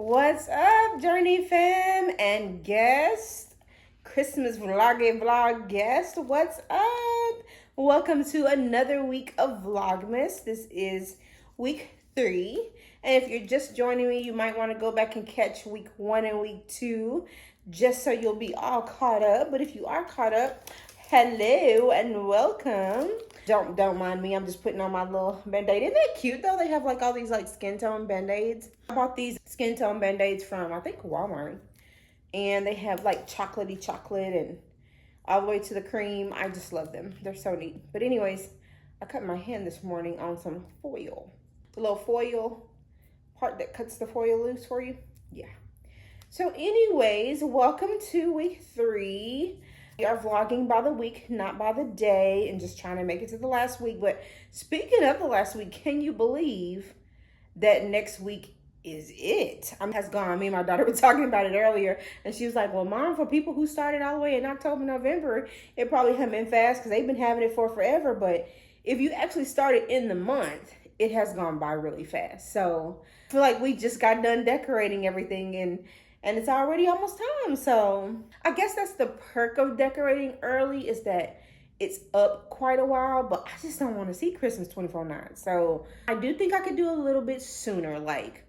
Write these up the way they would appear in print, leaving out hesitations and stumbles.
What's up, Journey fam and guest, Christmas vlog guest? What's up? Welcome to another week of Vlogmas. This is week 3. And if you're just joining me, you might want to go back and catch week 1 and week 2, just so you'll be all caught up. But if you are caught up, hello and welcome. Don't mind me, I'm just putting on my little band-aid. Isn't that cute though? They have like all these like skin tone band-aids. I bought these skin tone band-aids from, I think, Walmart. And they have like chocolatey chocolate and all the way to the cream. I just love them. They're so neat. But anyways, I cut my hand this morning on some foil. The little foil part that cuts the foil loose for you. Yeah. So anyways, welcome to week 3. We are vlogging by the week, not by the day, and just trying to make it to the last week. But speaking of the last week, can you believe that next week is it? Has gone. Me and my daughter were talking about it earlier, and she was like, well, Mom, for people who started all the way in October, November, it probably hasn't been fast because they've been having it for forever. But if you actually started in the month, it has gone by really fast. So I feel like we just got done decorating everything, and it's already almost time. So I guess that's the perk of decorating early, is that it's up quite a while, but I just don't want to see Christmas 24/9. So I do think I could do a little bit sooner. Like,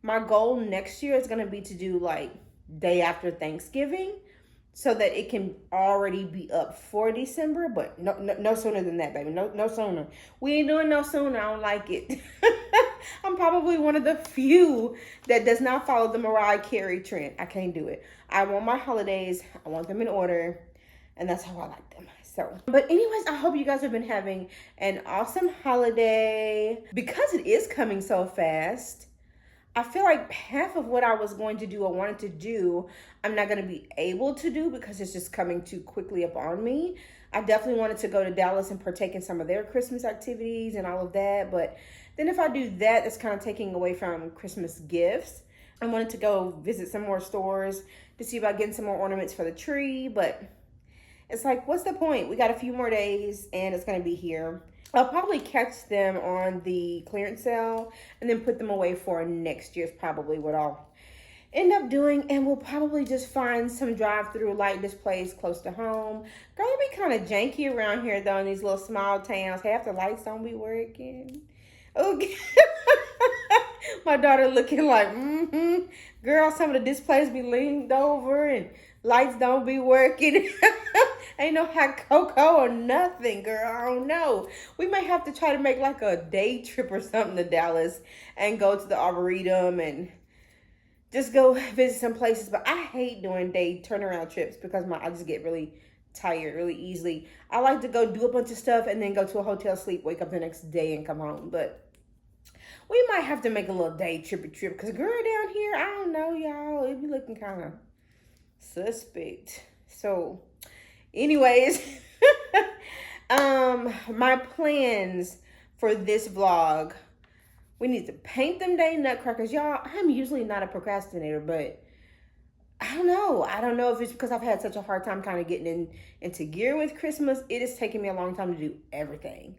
my goal next year is going to be to do like day after Thanksgiving, so that it can already be up for December, but no sooner than that, baby. No sooner. We ain't doing no sooner. I don't like it. I'm probably one of the few that does not follow the Mariah Carey trend. I can't do it. I want my holidays. I want them in order, and that's how I like them. So, but anyways, I hope you guys have been having an awesome holiday. Because it is coming so fast, I feel like half of what I was going to do or wanted to do, I'm not going to be able to do because it's just coming too quickly upon me. I definitely wanted to go to Dallas and partake in some of their Christmas activities and all of that. But then if I do that, that's kind of taking away from Christmas gifts. I wanted to go visit some more stores to see about getting some more ornaments for the tree. But it's like, what's the point? We got a few more days and it's going to be here. I'll probably catch them on the clearance sale and then put them away for next year's, probably what I'll end up doing. And we'll probably just find some drive-through light displays close to home. Girl, it be kind of janky around here though, in these little small towns. Half the lights don't be working. Okay. My daughter looking like, girl, some of the displays be leaned over and lights don't be working. Ain't no hot cocoa or nothing, girl. I don't know. We may have to try to make like a day trip or something to Dallas and go to the Arboretum and just go visit some places. But I hate doing day turnaround trips because I just get really tired really easily. I like to go do a bunch of stuff and then go to a hotel, sleep, wake up the next day and come home. But we might have to make a little day trip because girl, down here, I don't know, y'all. It be looking kind of suspect. So anyways, my plans for this vlog, we need to paint them day nutcrackers. Y'all, I'm usually not a procrastinator, but I don't know if it's because I've had such a hard time kind of getting into gear with Christmas. It is taking me a long time to do everything.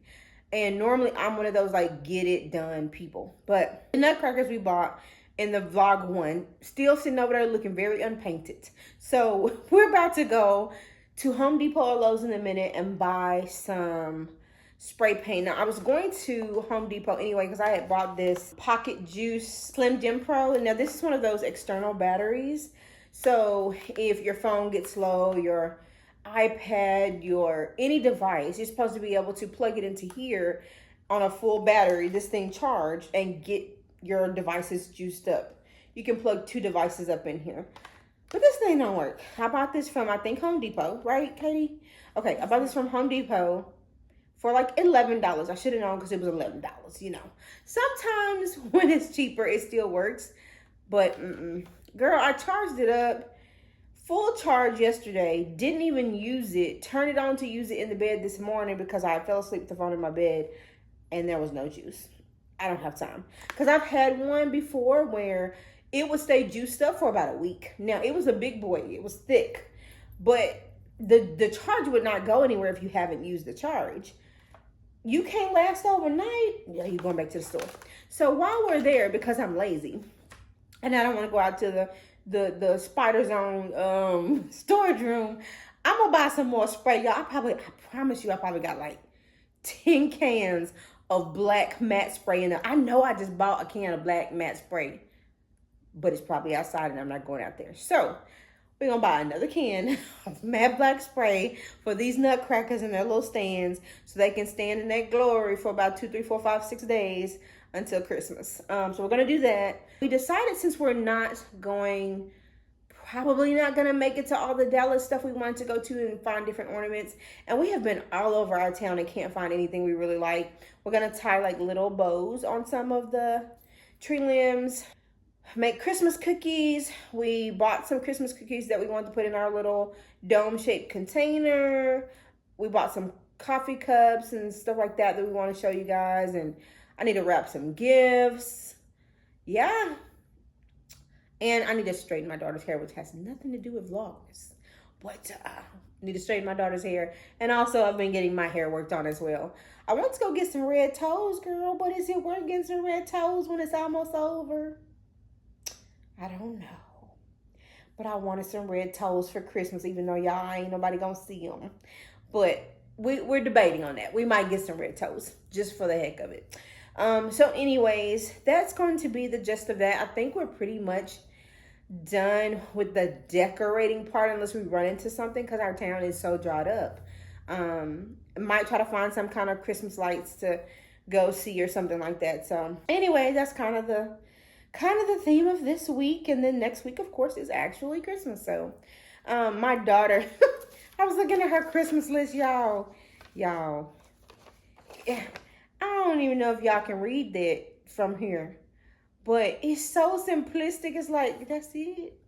And normally I'm one of those like get it done people. But the nutcrackers we bought in the vlog 1, still sitting over there looking very unpainted. So we're about to go to Home Depot or Lowe's in a minute and buy some spray paint. Now, I was going to Home Depot anyway because I had bought this Pocket Juice Slim Gem Pro. And now this is one of those external batteries. So if your phone gets low, your iPad, your any device, you're supposed to be able to plug it into here on a full battery, this thing charged, and get your devices juiced up. You can plug 2 devices up in here. But this thing don't work. I bought this from, I think, Home Depot, right, Katie? Okay, I bought this from Home Depot for like $11. I should have known because it was $11, you know. Sometimes when it's cheaper, it still works. But, girl, I charged it up. Full charge yesterday. Didn't even use it. Turned it on to use it in the bed this morning because I fell asleep with the phone in my bed. And there was no juice. I don't have time. Because I've had one before where it would stay juiced up for about a week. Now, it was a big boy. It was thick. But the charge would not go anywhere if you haven't used the charge. You can't last overnight. Yeah, you're going back to the store. So while we're there, because I'm lazy, and I don't want to go out to the Spider Zone storage room. I'm gonna buy some more spray, y'all. I promise you, I probably got like 10 cans of black matte spray in there. I know I just bought a can of black matte spray, but it's probably outside and I'm not going out there. So we're gonna buy another can of matte black spray for these nutcrackers in their little stands so they can stand in that glory for about 2, 3, 4, 5, 6 days until Christmas. So we're gonna do that. We decided, since we're not going, probably not gonna make it to all the Dallas stuff we wanted to go to and find different ornaments, and we have been all over our town and can't find anything we really like. We're gonna tie like little bows on some of the tree limbs, make Christmas cookies. We bought some Christmas cookies that we wanted to put in our little dome-shaped container. We bought some coffee cups and stuff like that we want to show you guys, and I need to wrap some gifts. Yeah. And I need to straighten my daughter's hair, which has nothing to do with Vlogmas. But I need to straighten my daughter's hair. And also, I've been getting my hair worked on as well. I want to go get some red toes, girl. But is it worth getting some red toes when it's almost over? I don't know. But I wanted some red toes for Christmas, even though y'all ain't nobody gonna see them. But we're debating on that. We might get some red toes just for the heck of it. So anyways, that's going to be the gist of that. I think we're pretty much done with the decorating part, unless we run into something, because our town is so dried up. Might try to find some kind of Christmas lights to go see or something like that. So anyway, that's kind of the theme of this week. And then next week, of course, is actually Christmas. So my daughter I was looking at her Christmas list, y'all. Yeah, I don't even know if y'all can read that from here, but it's so simplistic. It's like, that's it.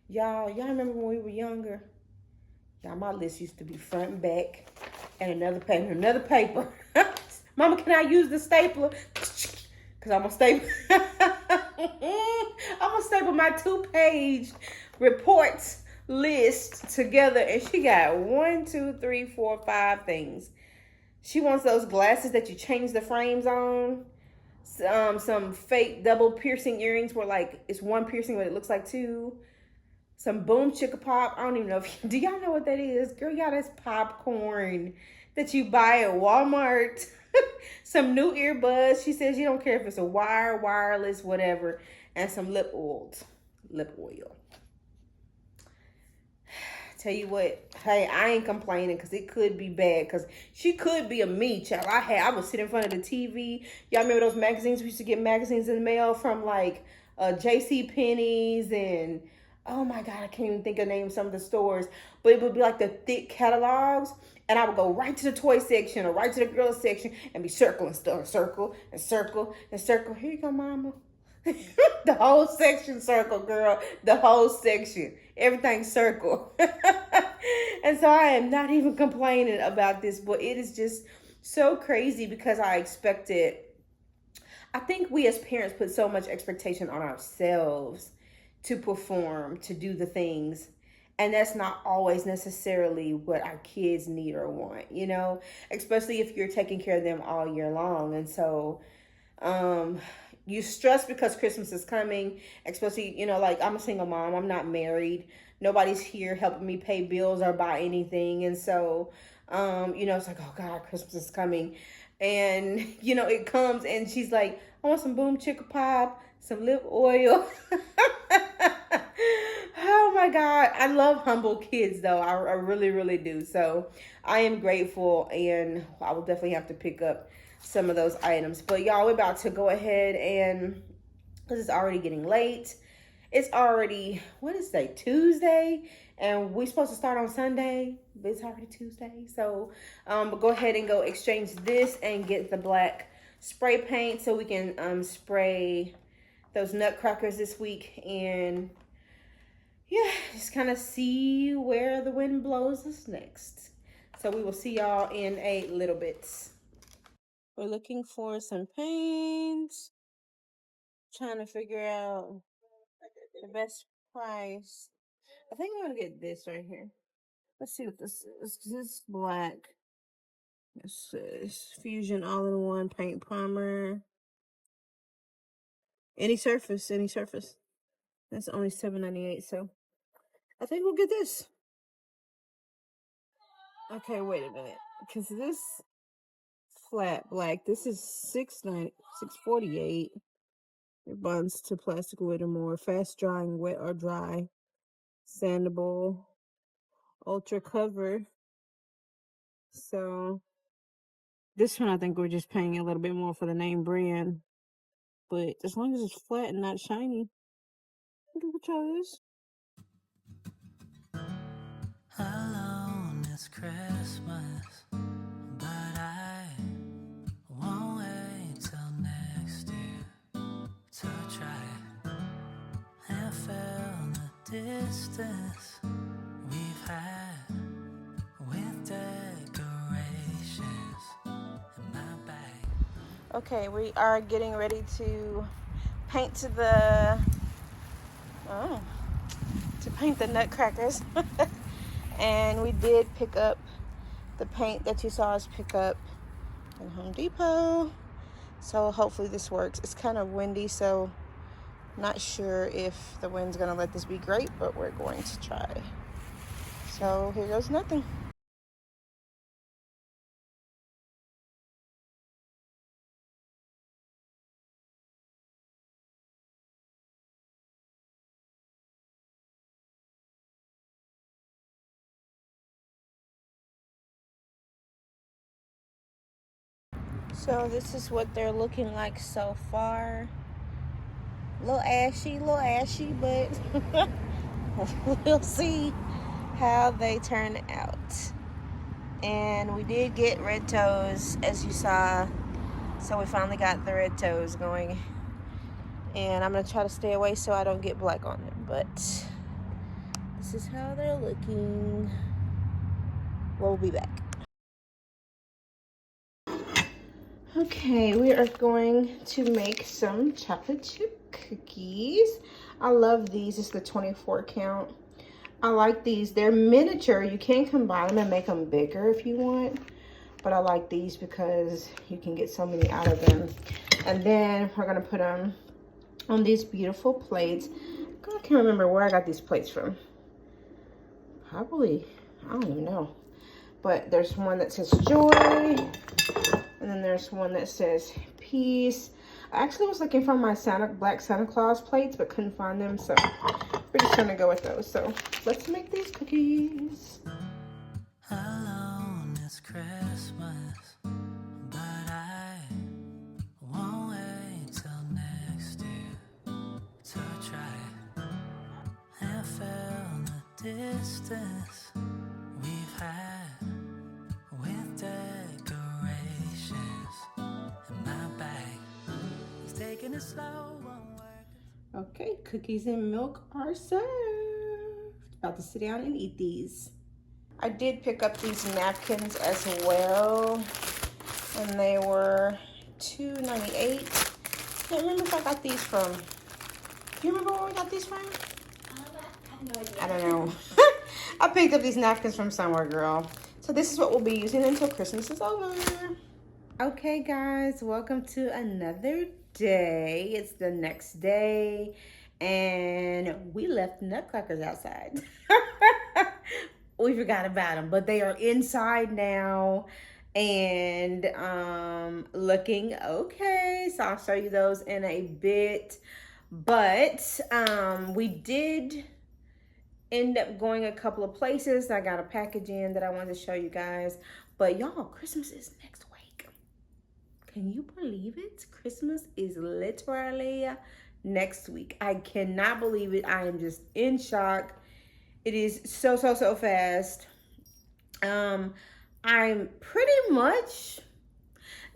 Y'all remember when we were younger? Y'all, my list used to be front and back and another paper. Mama, can I use the stapler? Because I'm going to staple. I'm going to staple my 2-page reports list together. And she got 1, 2, 3, 4, 5 things. She wants those glasses that you change the frames on. Some fake double piercing earrings where like it's one piercing but it looks like 2. Some boom chicka pop. I don't even know if do y'all know what that is? Girl, y'all, that's popcorn that you buy at Walmart. Some new earbuds. She says you don't care if it's a wire, wireless, whatever. And some lip oil. Tell you what, hey, I ain't complaining, because it could be bad, because she could be a me child. I would sit in front of the TV. Y'all remember those magazines? We used to get magazines in the mail from like J.C. Penney's and, oh my God, I can't even think of the name of some of the stores, but it would be like the thick catalogs, and I would go right to the toy section or right to the girls section and be circling stuff, circle and circle and circle. Here you go, mama. The whole section circle, girl. The whole section. Everything circle. And so I am not even complaining about this, but it is just so crazy because I think we as parents put so much expectation on ourselves to perform, to do the things. And that's not always necessarily what our kids need or want, you know, especially if you're taking care of them all year long. And so, you stress because Christmas is coming, especially, you know, like I'm a single mom. I'm not married. Nobody's here helping me pay bills or buy anything. And so, you know, it's like, oh God, Christmas is coming. And, you know, it comes and she's like, I want some boom chicka pop, some lip oil. Oh my God. I love humble kids though. I really, really do. So I am grateful, and I will definitely have to pick up some of those items. But y'all, we're about to go ahead, and because it's already getting late. It's already, what is today, Tuesday, and we're supposed to start on Sunday, but it's already Tuesday. So but go ahead and go exchange this and get the black spray paint so we can spray those nutcrackers this week, and yeah, just kind of see where the wind blows us next. So we will see y'all in a little bit. We're looking for some paints. Trying to figure out the best price. I think I'm gonna get this right here. Let's see what this is. This is black. This is Fusion All-in-One Paint Primer. Any surface. That's only $7.98, so I think we'll get this. Okay, wait a minute, because this flat black, this is $6.48. It bonds to plastic weight or more. Fast drying, wet or dry. Sandable. Ultra cover. So this one, I think we're just paying a little bit more for the name brand. But as long as it's flat and not shiny, I think we'll try this. Alone, it's Christmas, but I won't wait till next year to try and feel the distance we've had with decorations in my bag. Okay, we are getting ready to paint the nutcrackers. And we did pick up the paint that you saw us pick up in Home Depot. So hopefully this works. It's kind of windy, so not sure if the wind's gonna let this be great, but we're going to try. So here goes nothing. So this is what they're looking like so far. A little ashy, but we'll see how they turn out. And we did get red toes, as you saw. So we finally got the red toes going. And I'm going to try to stay away so I don't get black on them. But this is how they're looking. We'll be back. Okay, we are going to make some chocolate chip cookies. I love these. It's the 24 count. I like these. They're miniature. You can combine them and make them bigger if you want. But I like these because you can get so many out of them. And then we're going to put them on these beautiful plates. I can't remember where I got these plates from. Probably, I don't even know. But there's one that says joy. And then there's one that says peace. I actually was looking for my black Santa Claus plates, but couldn't find them. So we're just going to go with those. So let's make these cookies. Alone, it's Christmas, but I won't wait till next year to try and feel the distance we've had with decorations in my bag. He's taking it slow. Okay, cookies and milk are served. About to sit down and eat these. I did pick up these napkins as well, and they were $2.98. Can't remember if I got these from. Do you remember where we got these from? I don't know. I picked up these napkins from somewhere, girl. So this is what we'll be using until Christmas is over. Okay, guys, welcome to another day. It's the next day, and we left nutcrackers outside. We forgot about them, but they are inside now and looking okay. So I'll show you those in a bit. But we did end up going a couple of places. I got a package in that I wanted to show you guys. But y'all, Christmas is next week. Can you believe it? Christmas is literally next week. I cannot believe it. I am just in shock. It is so fast. I'm pretty much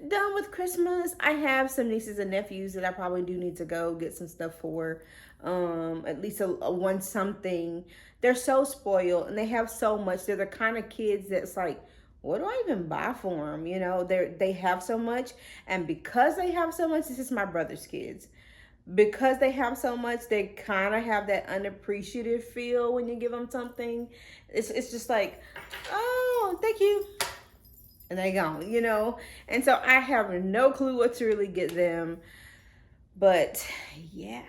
done with Christmas. I have some nieces and nephews that I probably do need to go get some stuff for. At least a one something. They're so spoiled and they have so much. They're the kind of kids that's like, what do I even buy for them? You know, they have so much. And because they have so much, this is my brother's kids. Because they have so much, they kind of have that unappreciative feel when you give them something. It's just like, oh, thank you. And they gone, you know? And so I have no clue what to really get them. But yeah,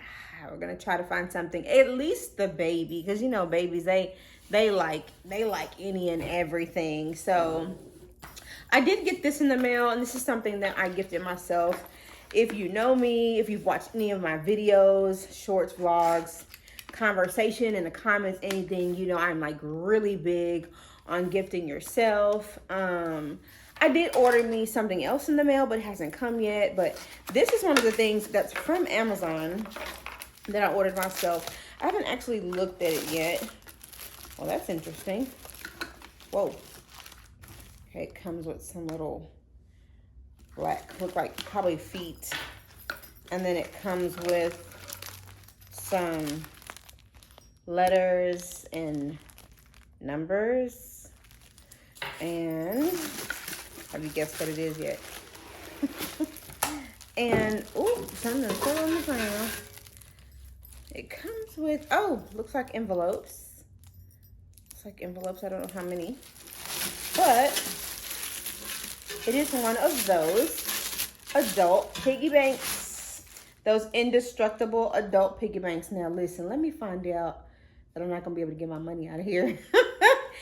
we're gonna try to find something, at least the baby, because you know babies, they like any and everything. So I did get this in the mail, and this is something that I gifted myself. If you know me, if you've watched any of my videos, shorts, vlogs, conversation in the comments, anything, you know I'm like really big on gifting yourself. I did order me something else in the mail, but it hasn't come yet. But this is one of the things that's from Amazon that I ordered myself. I haven't actually looked at it yet. Well, that's interesting. Whoa. Okay, it comes with some little black, look like probably feet. And then it comes with some letters and numbers. And have you guessed what it is yet? And, oh, something fell on the ground. It comes with, oh, looks like envelopes. Looks like envelopes, I don't know how many. But it is one of those adult piggy banks. Those indestructible adult piggy banks. Now, listen, let me find out that I'm not going to be able to get my money out of here.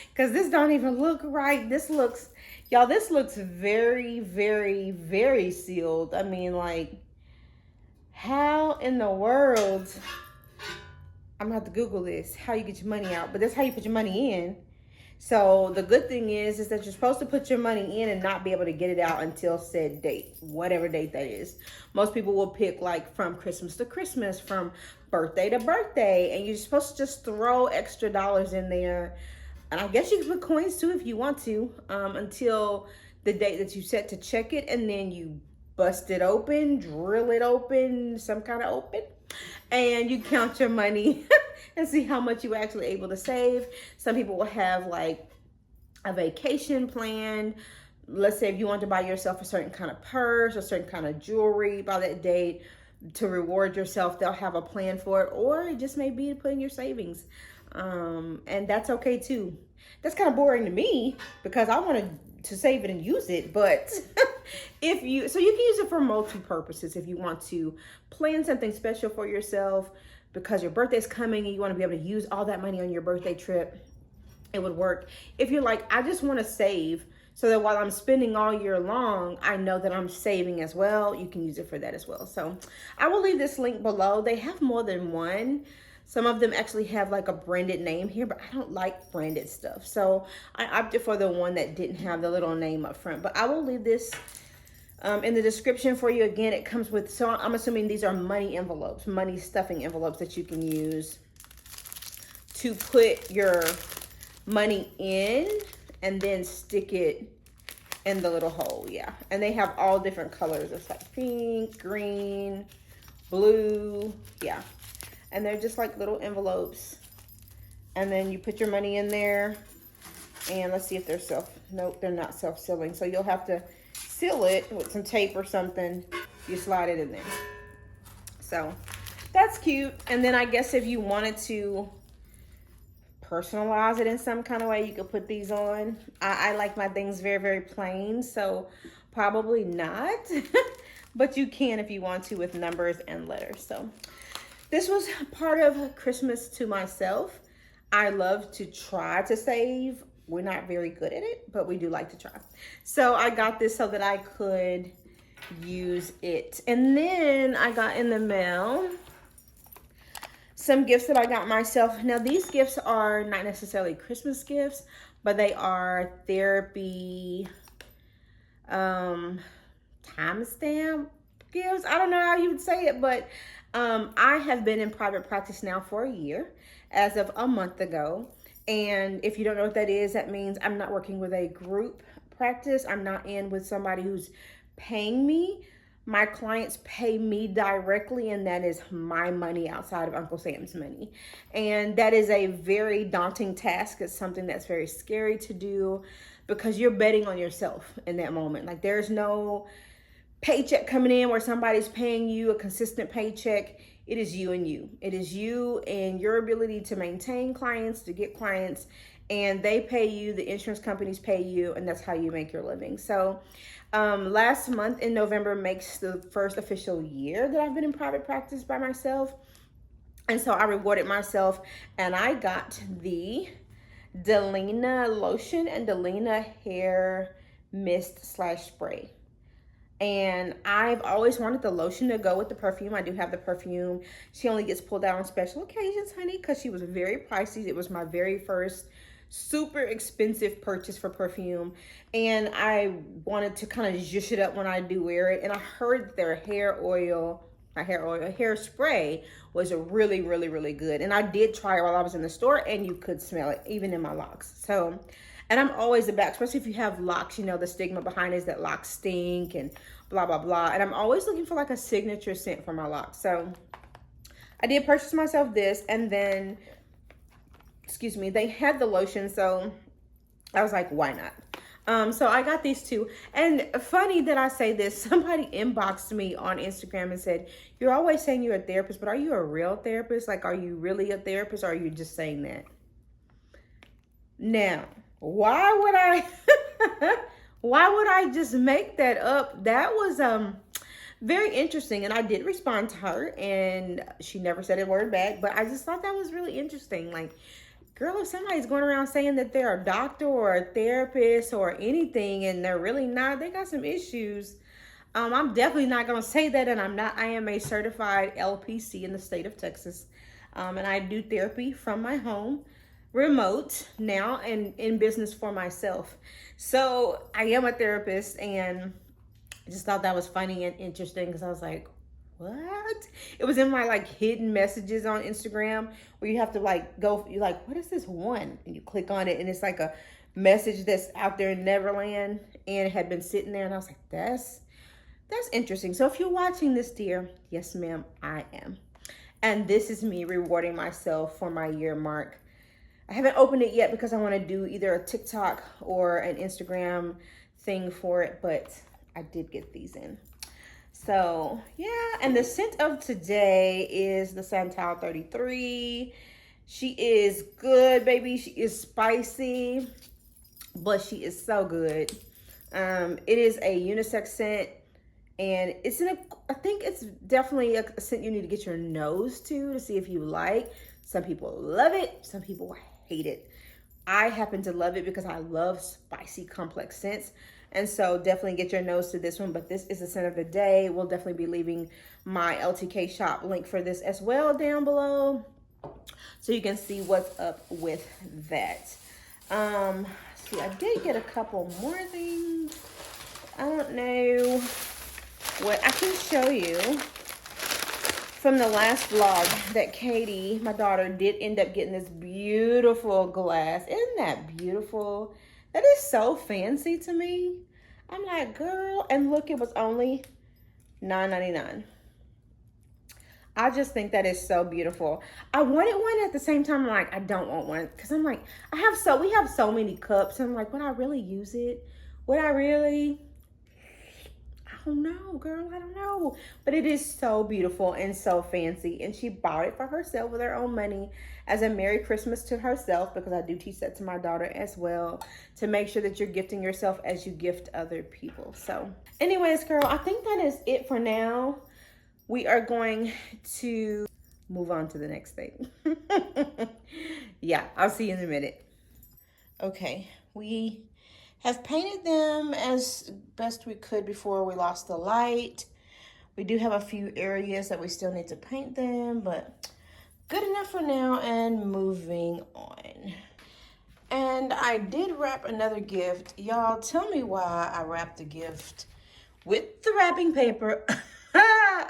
Because this don't even look right. This looks, y'all, this looks very, very, very sealed. I mean, like, how in the world, I'm going to have to Google this, how you get your money out. But that's how you put your money in. So the good thing is that you're supposed to put your money in and not be able to get it out until said date, whatever date that is. Most people will pick like from Christmas to Christmas, from birthday to birthday, and you're supposed to just throw extra dollars in there. And I guess you can put coins too if you want to, until the date that you set to check it, and then you bust it open, drill it open, some kind of open, and you count your money and see how much you were actually able to save. Some people will have like a vacation plan. Let's say if you want to buy yourself a certain kind of purse or certain kind of jewelry by that date to reward yourself, they'll have a plan for it. Or it just may be to put in your savings. And that's okay too. That's kind of boring to me because I want to save it and use it, but if you, so you can use it for multi-purposes. If you want to plan something special for yourself because your birthday's coming and you want to be able to use all that money on your birthday trip, it would work. If you're like, I just want to save so that while I'm spending all year long, I know that I'm saving as well, you can use it for that as well. So I will leave this link below. They have more than one. Some of them actually have like a branded name here, but I don't like branded stuff. So I opted for the one that didn't have the little name up front. But I will leave this in the description for you. Again, it comes with, so I'm assuming these are money envelopes, money stuffing envelopes that you can use to put your money in and then stick it in the little hole. Yeah. And they have all different colors. It's like pink, green, blue. Yeah. And they're just like little envelopes. And then you put your money in there. And let's see if they're nope, they're not self-sealing. So you'll have to seal it with some tape or something. You slide it in there. So that's cute. And then I guess if you wanted to personalize it in some kind of way, you could put these on. I like my things very, very plain. So probably not. But you can if you want to with numbers and letters. So this was part of Christmas to myself. I love to try to save. We're not very good at it, but we do like to try. So I got this so that I could use it. And then I got in the mail some gifts that I got myself. Now these gifts are not necessarily Christmas gifts, but they are therapy timestamp gifts. I don't know how you would say it, but I have been in private practice now for a year as of a month ago. And if you don't know what that is, that means I'm not working with a group practice. I'm not in with somebody who's paying me. My clients pay me directly, and that is my money outside of Uncle Sam's money. And that is a very daunting task. It's something that's very scary to do because you're betting on yourself in that moment. Like there's no paycheck coming in where somebody's paying you a consistent paycheck. It is you and you. It is you and your ability to maintain clients, to get clients, and they pay you, the insurance companies pay you, and that's how you make your living. So last month in November makes the first official year that I've been in private practice by myself. And so I rewarded myself and I got the Delina lotion and Delina hair mist slash spray. And I've always wanted the lotion to go with the perfume. I do have the perfume. She only gets pulled out on special occasions, honey, because she was very pricey. It was my very first super expensive purchase for perfume. And I wanted to kind of zhuzh it up when I do wear it. And I heard that their hair spray was really, really, really good. And I did try it while I was in the store, and you could smell it even in my locks. So, and I'm always about, especially if you have locks, you know, the stigma behind is that locks stink and blah, blah, blah. And I'm always looking for like a signature scent for my locks. So I did purchase myself this, and then, excuse me, they had the lotion. So I was like, why not? So I got these two. And funny that I say this, somebody inboxed me on Instagram and said, you're always saying you're a therapist, but are you a real therapist? Like, are you really a therapist, or are you just saying that? Now, why would I just make that up? That was very interesting. And I did respond to her, and she never said a word back, but I just thought that was really interesting. Like, girl, if somebody's going around saying that they're a doctor or a therapist or anything and they're really not, they got some issues. I'm definitely not going to say that, and I'm not. I am a certified LPC in the state of Texas, and I do therapy from my home, remote now, and in business for myself. So I am a therapist, and I just thought that was funny and interesting because I was like, what? It was in my like hidden messages on Instagram where you have to like go, you're like, what is this one? And you click on it, and it's like a message that's out there in Neverland, and it had been sitting there, and I was like, that's interesting. So if you're watching this, dear, yes ma'am, I am. And this is me rewarding myself for my year mark. I haven't opened it yet because I want to do either a TikTok or an Instagram thing for it, but I did get these in. So yeah, and the scent of today is the Santal 33. She is good, baby. She is spicy, but she is so good. It is a unisex scent, and it's in a, I think it's definitely a scent you need to get your nose to see if you like. Some people love it, some people hate it. I happen to love it because I love spicy, complex scents. And so definitely get your nose to this one, but this is the scent of the day. We'll definitely be leaving my LTK shop link for this as well down below, so you can see what's up with that. See, I did get a couple more things. I don't know what I can show you from the last vlog that Katie, my daughter, did end up getting this beautiful glass. Isn't that beautiful? That is so fancy to me. I'm like, girl, and look, it was only $9.99. I just think that is so beautiful. I wanted one, at the same time, I'm like, I don't want one, because I'm like, we have so many cups, and I'm like, would I really use it? Would I really? I don't know, girl, I don't know. But it is so beautiful and so fancy, and she bought it for herself with her own money as a Merry Christmas to herself, because I do teach that to my daughter as well, to make sure that you're gifting yourself as you gift other people. So anyways, girl, I think that is it for now. We are going to move on to the next thing. Yeah, I'll see you in a minute. Okay, we have painted them as best we could before we lost the light. We do have a few areas that we still need to paint them, but good enough for now, and moving on. And I did wrap another gift. Y'all, tell me why I wrapped the gift with the wrapping paper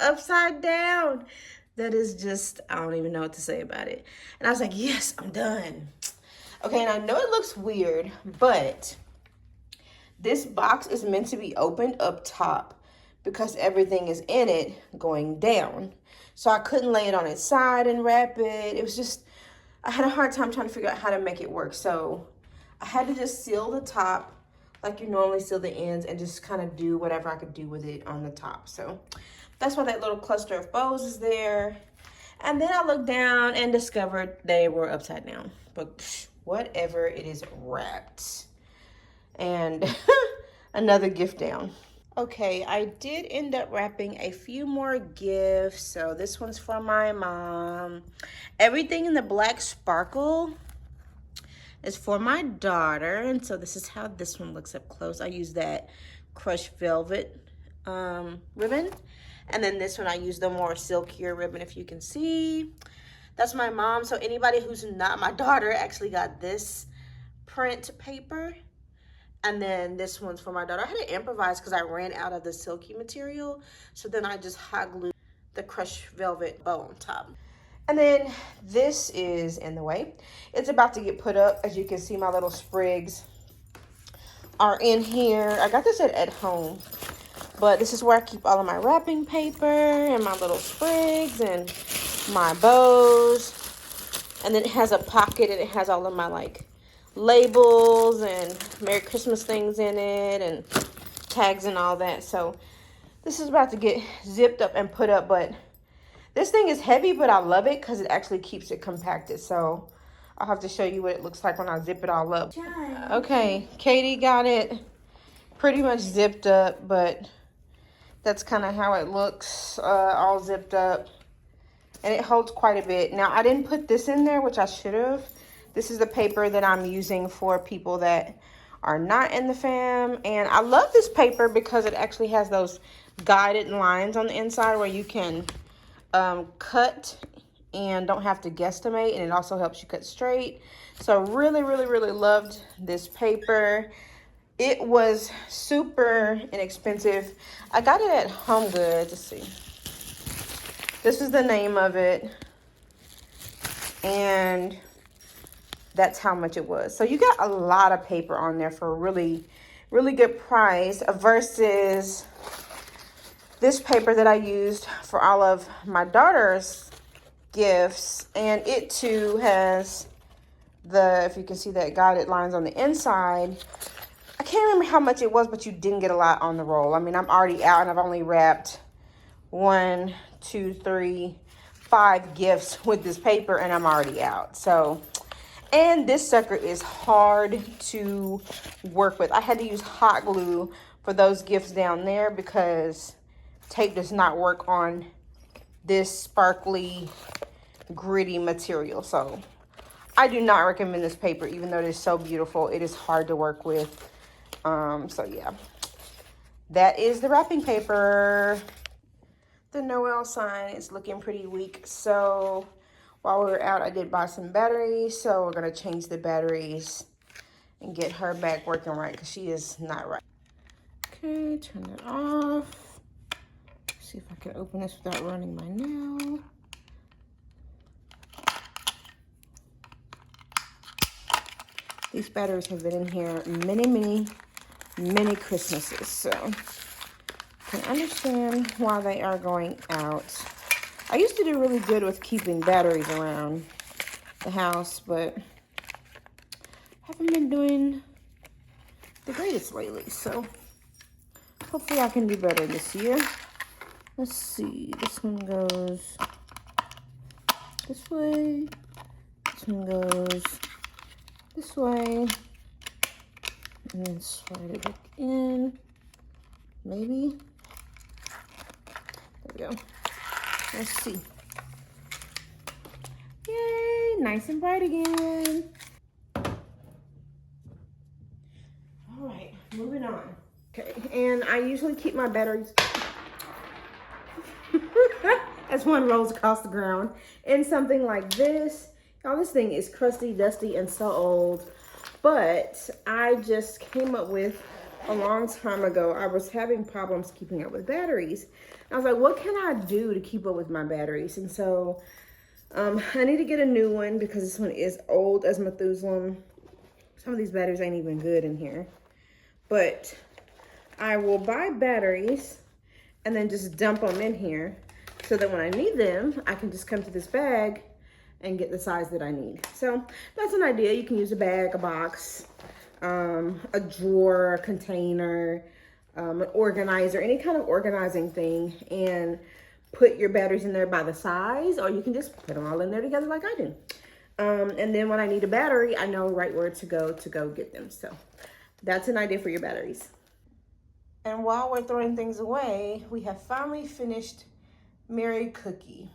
upside down. That is just, I don't even know what to say about it. And I was like, yes, I'm done. Okay, and I know it looks weird, but this box is meant to be opened up top because everything is in it going down. So I couldn't lay it on its side and wrap it. It was just, I had a hard time trying to figure out how to make it work. So I had to just seal the top like you normally seal the ends, and just kind of do whatever I could do with it on the top. So that's why that little cluster of bows is there. And then I looked down and discovered they were upside down. But whatever, it is wrapped. And another gift down. Okay, I did end up wrapping a few more gifts. So this one's for my mom. Everything in the black sparkle is for my daughter. And so this is how this one looks up close. I use that crushed velvet ribbon. And then this one, I use the more silkier ribbon, if you can see. That's my mom. So anybody who's not my daughter actually got this print paper. And then this one's for my daughter. I had to improvise because I ran out of the silky material. So then I just hot glued the crushed velvet bow on top. And then this is in the way. It's about to get put up. As you can see, my little sprigs are in here. I got this at home. But this is where I keep all of my wrapping paper and my little sprigs and my bows. And then it has a pocket and it has all of my like labels and Merry Christmas things in it and tags and all that. So this is about to get zipped up and put up, but this thing is heavy, but I love it because it actually keeps it compacted. So I'll have to show you what it looks like when I zip it all up. Okay, Katie got it pretty much zipped up, but that's kind of how it looks, all zipped up. And it holds quite a bit. Now, I didn't put this in there, which I should have. This is the paper that I'm using for people that are not in the fam. And I love this paper because it actually has those guided lines on the inside where you can cut and don't have to guesstimate. And it also helps you cut straight. So really, really, really loved this paper. It was super inexpensive. I got it at Home Goods. Let's see. This is the name of it. And that's how much it was. So you got a lot of paper on there for a really, really good price versus this paper that I used for all of my daughter's gifts. And it too has the, if you can see that guided lines on the inside. I can't remember how much it was, but you didn't get a lot on the roll. I mean, I'm already out and I've only wrapped 1, 2, 3, 5 gifts with this paper and I'm already out. So, and this sucker is hard to work with. I had to use hot glue for those gifts down there because tape does not work on this sparkly, gritty material. So I do not recommend this paper, even though it is so beautiful. It is hard to work with. So yeah, that is the wrapping paper. The Noel sign is looking pretty weak. So while we were out, I did buy some batteries. So we're going to change the batteries and get her back working right because she is not right. Okay, turn it off. See if I can open this without running my nail. These batteries have been in here many Christmases. So I can understand why they are going out. I used to do really good with keeping batteries around the house, but haven't been doing the greatest lately. So hopefully I can do better this year. Let's see. This one goes this way. This one goes this way. And then slide it back in. Maybe. There we go. Let's see. Yay, nice and bright again. All right, moving on. Okay, and I usually keep my batteries as one rolls across the ground in something like this. Y'all, this thing is crusty, dusty, and so old. But I just came up with a long time ago, I was having problems keeping up with batteries. I was like, what can I do to keep up with my batteries? And so I need to get a new one because this one is old as Methuselah. Some of these batteries ain't even good in here. But I will buy batteries and then just dump them in here so that when I need them, I can just come to this bag and get the size that I need. So that's an idea. You can use a bag, a box, a drawer, a container, an organizer, any kind of organizing thing, and put your batteries in there by the size, or you can just put them all in there together like I do. And then when I need a battery, I know right where to go get them. So that's an idea for your batteries. And while we're throwing things away, we have finally finished Mary Cookie.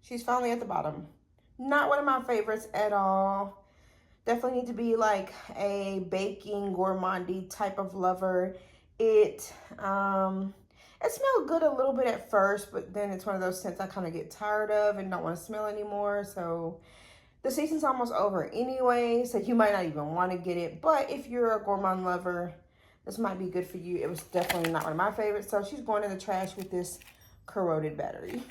She's finally at the bottom. Not one of my favorites at all. Definitely need to be like a baking gourmandy type of lover. It smelled good a little bit at first, but then it's one of those scents I kind of get tired of and don't want to smell anymore. So the season's almost over anyway, so you might not even want to get it. But if you're a gourmand lover, this might be good for you. It was definitely not one of my favorites, so she's going in the trash with this corroded battery.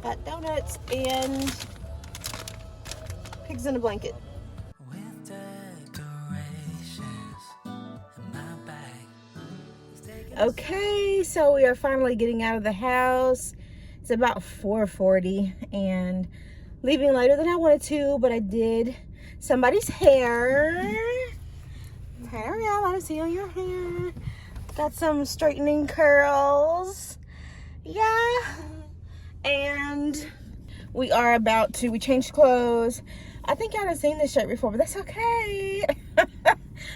Got donuts and pigs in a blanket. Okay, so we are finally getting out of the house. It's about 4:40 and leaving later than I wanted to, but I did somebody's hair. Turn around, let me see on your hair. Got some straightening curls. Yeah. And we are about to, we changed clothes. I think y'all have seen this shirt before, but that's okay.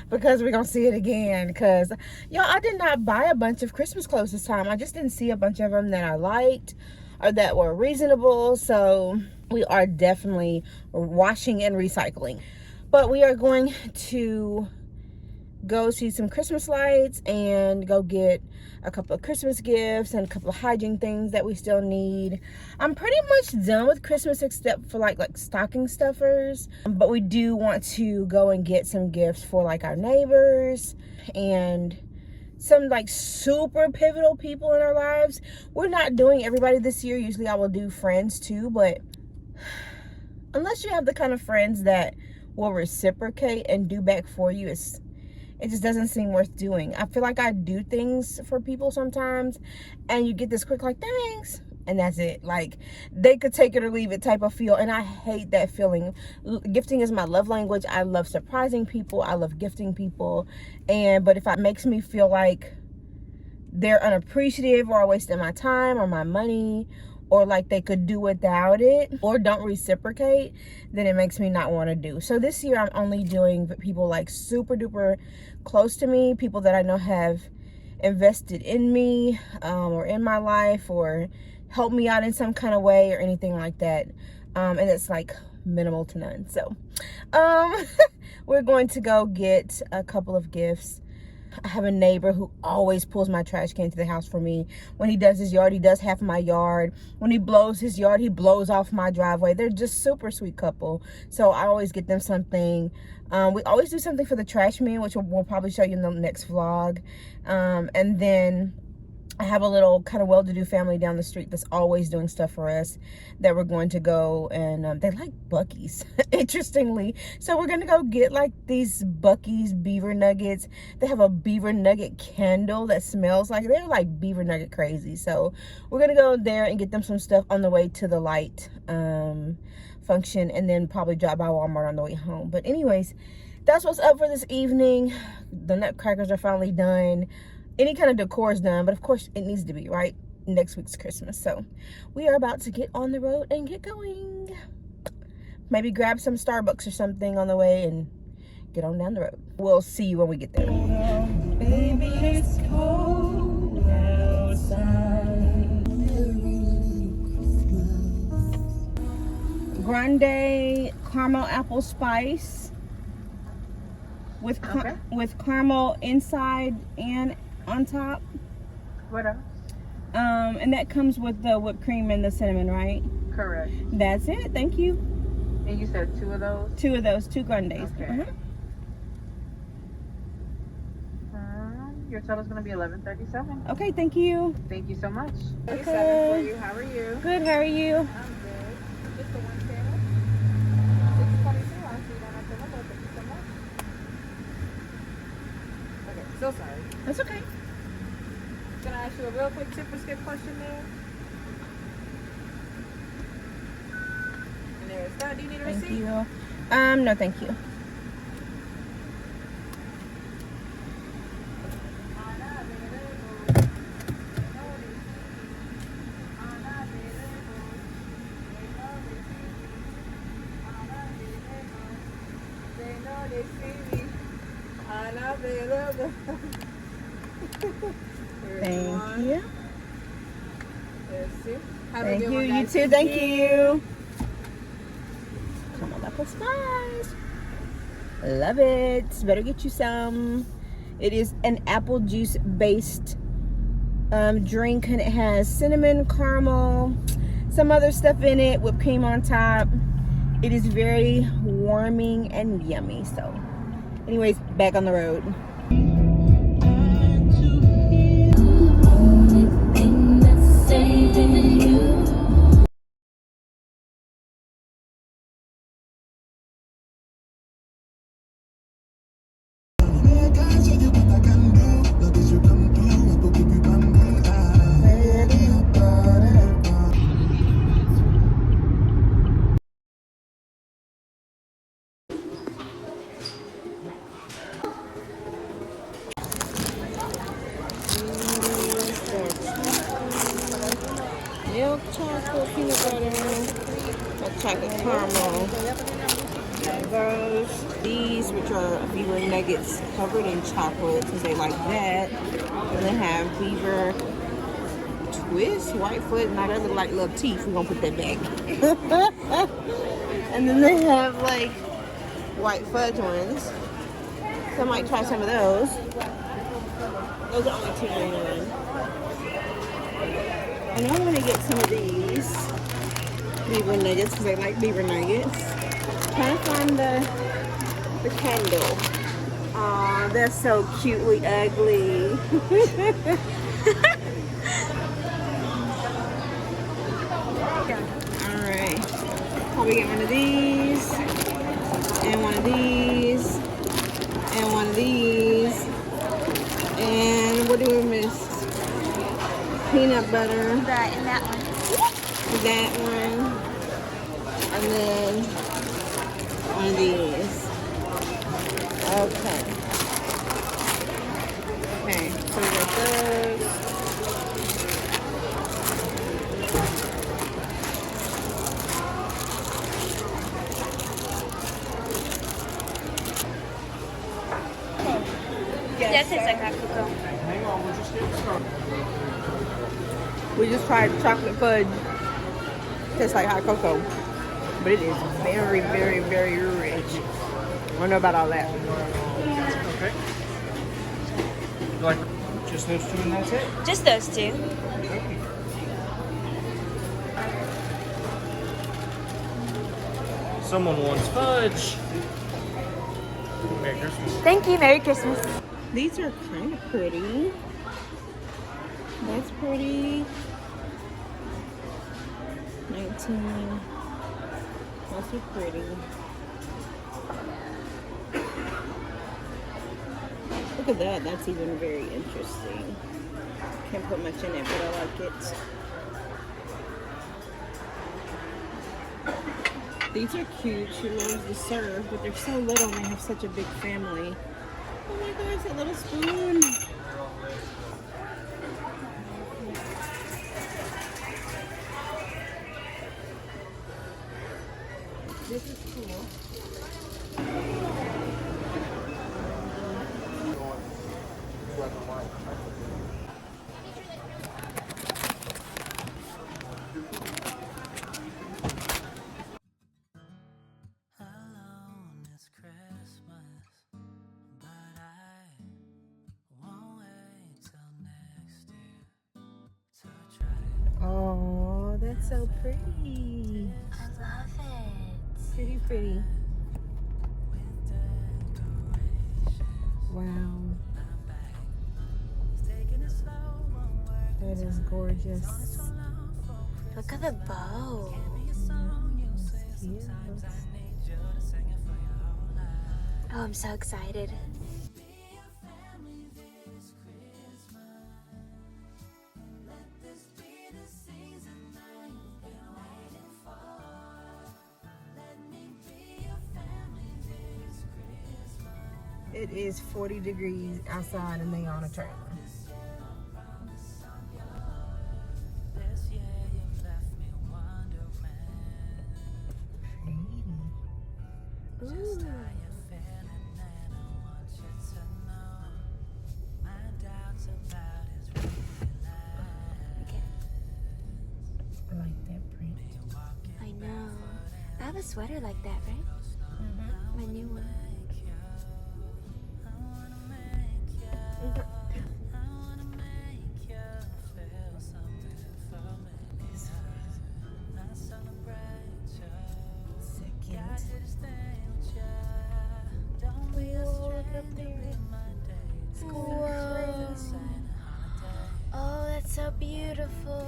Because we're gonna see it again. Because y'all, I did not buy a bunch of Christmas clothes this time. I just didn't see a bunch of them that I liked or that were reasonable. So we are definitely washing and recycling. But we are going to go see some Christmas lights and go get a couple of Christmas gifts and a couple of hygiene things that we still need. I'm pretty much done with Christmas except for like stocking stuffers, but we do want to go and get some gifts for like our neighbors and some like super pivotal people in our lives. We're not doing everybody this year. Usually I will do friends too, but unless you have the kind of friends that will reciprocate and do back for you, it just doesn't seem worth doing. I feel like I do things for people sometimes and you get this quick like thanks and that's it. Like they could take it or leave it type of feel, and I hate that feeling. Gifting is my love language. I love surprising people. I love gifting people, but if it makes me feel like they're unappreciative or wasting my time or my money, or like they could do without it or don't reciprocate, then it makes me not want to do. So this year I'm only doing people like super duper close to me, people that I know have invested in me or in my life or helped me out in some kind of way or anything like that. And it's like minimal to none. So we're going to go get a couple of gifts. I have a neighbor who always pulls my trash can to the house for me. When he does his yard, he does half my yard. When he blows his yard, he blows off my driveway. They're just super sweet couple. So I always get them something. We always do something for the trash man, which we'll probably show you in the next vlog. And then I have a little kind of well-to-do family down the street that's always doing stuff for us that we're going to go, and they like Buc-ee's, interestingly. So we're going to go get like these Buc-ee's beaver nuggets. They have a beaver nugget candle that smells like, they're like beaver nugget crazy. So we're going to go there and get them some stuff on the way to the light function, and then probably drop by Walmart on the way home. But anyways, that's what's up for this evening. The nutcrackers are finally done. Any kind of decor is done, but of course it needs to be, right? Next week's Christmas. So we are about to get on the road and get going. Maybe grab some Starbucks or something on the way and get on down the road. We'll see you when we get there. Baby, it's cold outside. Grande caramel apple spice with caramel inside and on top. What else? And that comes with the whipped cream and the cinnamon, right? Correct. That's it. Thank you. And you said 2 of those? 2 of those, 2 grandes. Okay. Your total's going to be $11.37. Okay, thank you. Thank you so much. Okay. 37 for you. How are you? Good, how are you? I'm good. Just the one channel? 622. I'll see you down at the window. Thank you so much. Okay, so sorry. That's okay. Can I ask you a real quick tip or skip question there? And there it's done. Do you need a receipt? Thank you. No, thank you. they see me. Unavailable. Thank you. Let's see. Have a Thank good you. one, You guys. too. Thank you. Come on, Apple Spice. Love it. Better get you some. It is an apple juice based drink, and it has cinnamon, caramel, some other stuff in it, whipped cream on top. It is very warming and yummy. So anyways, back on the road. Milk chocolate peanut butter, chocolate caramel. These, which are beaver nuggets covered in chocolate, because they like that. And they have beaver twist, whitefoot, and that look like little teeth. We're gonna put that back. And then they have like white fudge ones. So I might try some of those. Those are only $2.99. And I want to get some of these beaver nuggets because I like beaver nuggets. Trying to find the candle. Aw, they're so cutely ugly. Alright. Probably get one of these. And one of these. And one of these. And what do we miss? Peanut butter. That and that one. That one. And then one of these. Okay. Okay, so we got those. That tastes like hot cocoa. Hang on, we'll just get started. We just tried chocolate fudge. Tastes like hot cocoa. But it is very, very, very rich. I don't know about all that. Okay. Like just those two and that's it? Just those two. Someone wants fudge. Merry Christmas. Thank you. Merry Christmas. These are kind of pretty. That's pretty. 19. Those are pretty. Look at that. That's even very interesting. Can't put much in it, but I like it. These are cute. She loves to serve, but they're so little and they have such a big family. Oh my gosh, that little spoon. This is cool. Oh, that's so pretty. I love it. Pretty, pretty. Wow. That is gorgeous. Look at the bow. Yes. Oh, I'm so excited. It is 40 degrees outside and they on a trailer. Ooh. have a sweater like that, right? Mm-hmm. My new one. Whoa. Oh, that's so beautiful.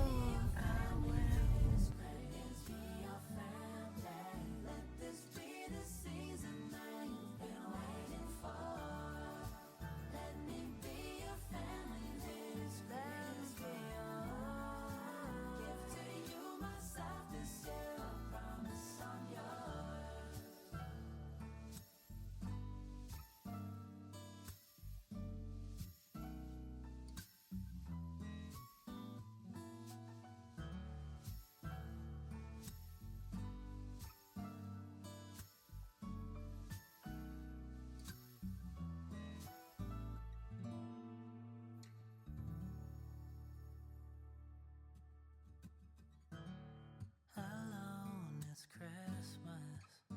Alone it's Christmas,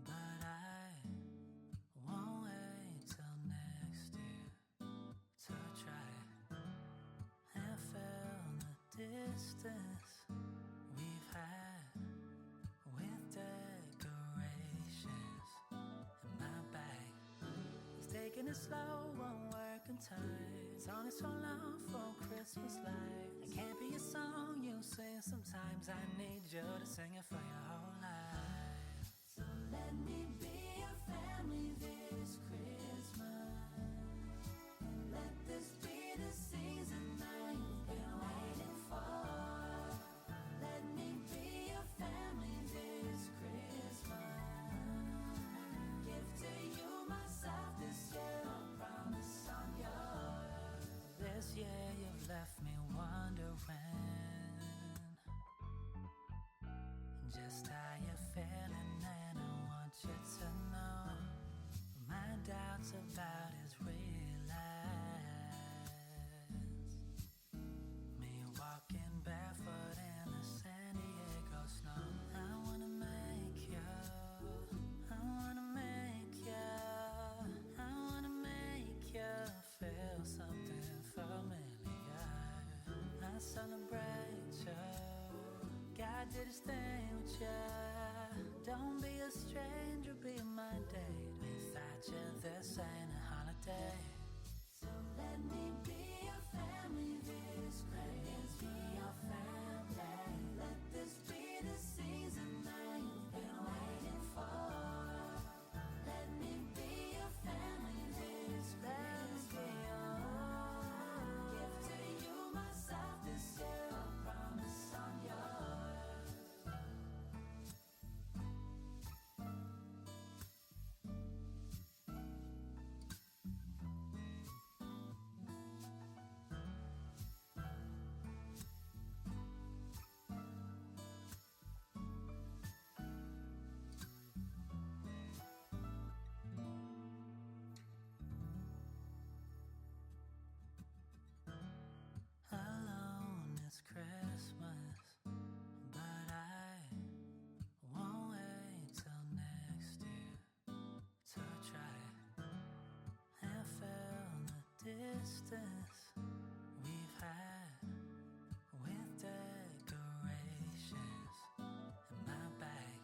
but I won't wait till next year to try and fill the distance we've had with decorations. In my bag, it's taking it slow, won't work in time. It's only so long for Christmas lights. It can't be a song you sing sometimes. I need you to sing it for your whole life. So let me be your family this Christmas. Let this be the season that you've been waiting for. Let me be your family this Christmas. Give to you myself this year, I promise I'm yours. This year you've left me wondering just how you're feeling, and I want you to know my doubts about his relax. Me walking barefoot in the San Diego snow. I wanna make you, I wanna make you, I wanna make you feel something familiar. I celebrate you. God did his thing with ya. Don't be a stranger, be my date. Without you, this ain't a holiday. So let me be your family this Christmas. Be your family. Let this be the season that you've been waiting for. Let me be your family this Christmas. Give to you myself this year, I promise I'm yours. Alone it's Christmas, but I won't wait till next year to try and fill the distance we've had with decorations. In my bag,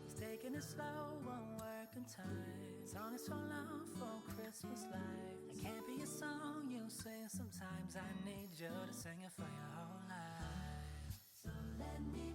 it's taking it slow, won't work in time. It's only so long for Christmas lights. It can't be a song you sing sometimes. I need you to sing it for your whole life. So let me